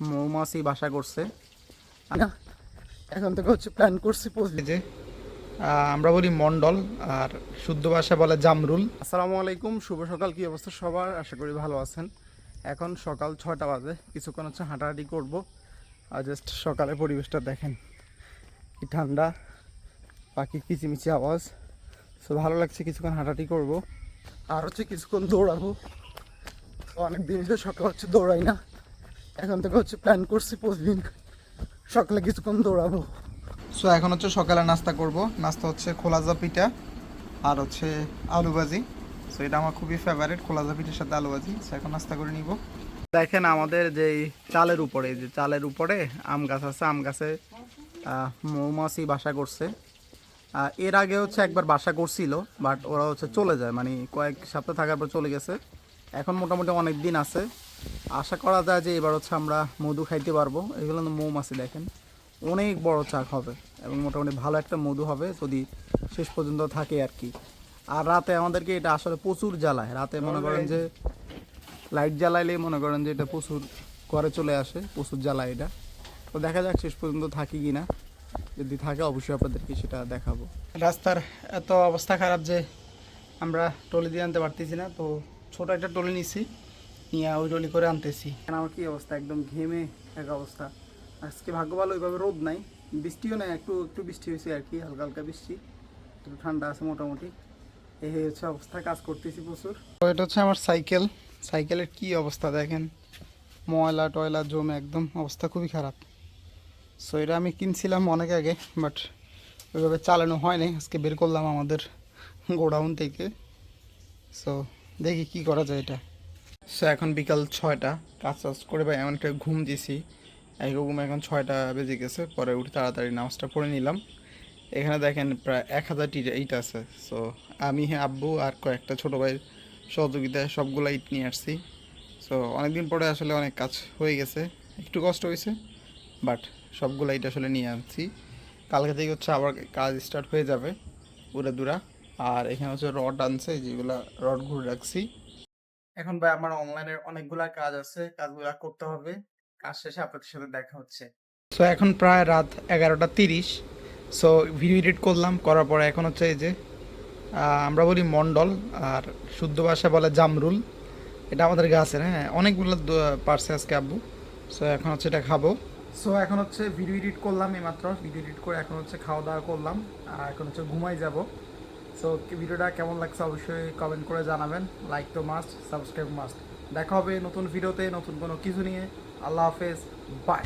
মৌমাছি বাসা করছে না, এখন থেকে হচ্ছে প্ল্যান করছি যে আমরা বলি মন্ডল, আর শুদ্ধ ভাষা বলে জামরুল। আসসালামু আলাইকুম, শুভ সকাল। কি অবস্থা সবার? আশা করি ভালো আছেন। এখন সকাল 6টা বাজে, কিছুক্ষণ হচ্ছে হাঁটাহাঁটি করব। আর জাস্ট সকালে পরিবেশটা দেখেন, কি ঠান্ডা, পাখি কিচিমিচি আওয়াজ। সো ভালো লাগছে, কিছুক্ষণ হাঁটাহাঁটি করব আর হচ্ছে কিছুক্ষণ দৌড়াবো। অনেক দিন সকাল হচ্ছে দৌড়াই না, এখন থেকে হচ্ছে প্ল্যান করছি প্রতিদিন সকালে কিছুক্ষণ দৌড়াবো। সো এখন হচ্ছে সকালে নাস্তা করব। নাস্তা হচ্ছে খোলাজা পিঠা আর হচ্ছে আলু ভাজি। সো এটা আমার খুবই ফেভারিট, খোলাজা পিঠার সাথে আলু ভাজি। সো এখন নাস্তা করে নিব। দেখেন আমাদের যেই চালের উপরে, যে চালের উপরে আম গাছ আছে, আম গাছে মৌমাছি বাসা করছে। এর আগে হচ্ছে একবার বাসা করছিল, বাট ওরা হচ্ছে চলে যায়, মানে কয়েক সপ্তাহ থাকার পর চলে গেছে। এখন মোটামুটি অনেক দিন আছে। আশা করা যায় যে এবার হচ্ছে আমরা মধু খাইতে পারবো। এগুলো মৌমাছি দেখেন, অনেক বড় চাক হবে এবং মোটামুটি ভালো একটা মধু হবে যদি শেষ পর্যন্ত থাকে আর কি। আর রাতে আমাদেরকে এটা আসলে প্রচুর জ্বালায়। রাতে মনে করেন যে লাইট জ্বালাইলেই মনে করেন যে এটা প্রচুর ঘরে চলে আসে, প্রচুর জ্বালায় এটা। তো দেখা যাক শেষ পর্যন্ত থাকি কি না। যদি থাকে অবশ্যই আপনাদেরকে সেটা দেখাবো। রাস্তার এত অবস্থা খারাপ যে আমরা টলি দিয়ে আনতে পারতেছি না, তো ছোট একটা টলি নিছি, নিয়ে ওই টলি করে আনতেছি। আমার কি অবস্থা, একদম ঘেমে এক অবস্থা। আজকে ভাগ্য ভালো, ওইভাবে রোদ নাই, বৃষ্টিও নাই, একটু একটু বৃষ্টি হয়েছে আর কি, হালকা হালকা বৃষ্টি, একটু ঠান্ডা আছে মোটামুটি। এই হচ্ছে অবস্থা, কাজ করতেছি প্রচুর। তো এটা হচ্ছে আমার সাইকেল। সাইকেলের কি অবস্থা দেখেন, ময়লা টয়লা জমে একদম অবস্থা খুবই খারাপ। সো এটা আমি কিনছিলাম অনেক আগে, বাট ওইভাবে চালানো হয়নি। আজকে বের করলাম আমাদের গোডাউন থেকে। সো দেখি কি করা যায় এটা। সো এখন বিকাল 6টা, কাজ টাজ করে ভাই এমন একটা ঘুম দিছি, এক ঘুম। এখন 6টা বেজে গেছে, পরে উঠে তাড়াতাড়ি নামাজটা পড়ে নিলাম। এখানে দেখেন প্রায় 1000টি ইট আছে। সো আমি, আব্বু আর কয়েকটা ছোটো ভাইয়ের সহযোগিতায় সবগুলো ইট নিয়ে আসছি। সো অনেকদিন পরে আসলে অনেক কাজ হয়ে গেছে, একটু কষ্ট হয়েছে, বাট সবগুলো ইট আসলে নিয়ে আনছি। কালকে থেকে হচ্ছে আবার কাজ স্টার্ট হয়ে যাবে পুরা দুরা। আর এখানে হচ্ছে রড আনছে, যেগুলা রড ঘুরে রাখছি। এখন ভাই আমার অনলাইনের অনেকগুলা কাজ আছে, কাজগুলা করতে হবে। কাজ শেষে আপনাদের সাথে দেখা হচ্ছে। সো এখন প্রায় রাত 11টা 30। সো ভিডিও এডিট করলাম, করার পরে এখন হচ্ছে এই যে আমরা বলি মন্ডল, আর শুদ্ধ ভাষা বলে জামরুল। এটা আমাদের গাছের, হ্যাঁ, অনেকগুলো পারছে আজকে আব্বু। সো এখন হচ্ছে এটা খাবো। সো এখন হচ্ছে ভিডিও এডিট করলাম, এইমাত্র ভিডিও এডিট করে এখন হচ্ছে খাওয়া দাওয়া করলাম, আর এখন হচ্ছে ঘুমাই যাব। সো ভিডিওটা কেমন লাগছে অবশ্যই কমেন্ট করে জানাবেন। লাইক তো মাস্ট, সাবস্ক্রাইব মাস্ট। দেখা হবে নতুন ভিডিওতে নতুন কোনো কিছু নিয়ে। আল্লাহ হাফেজ, বাই।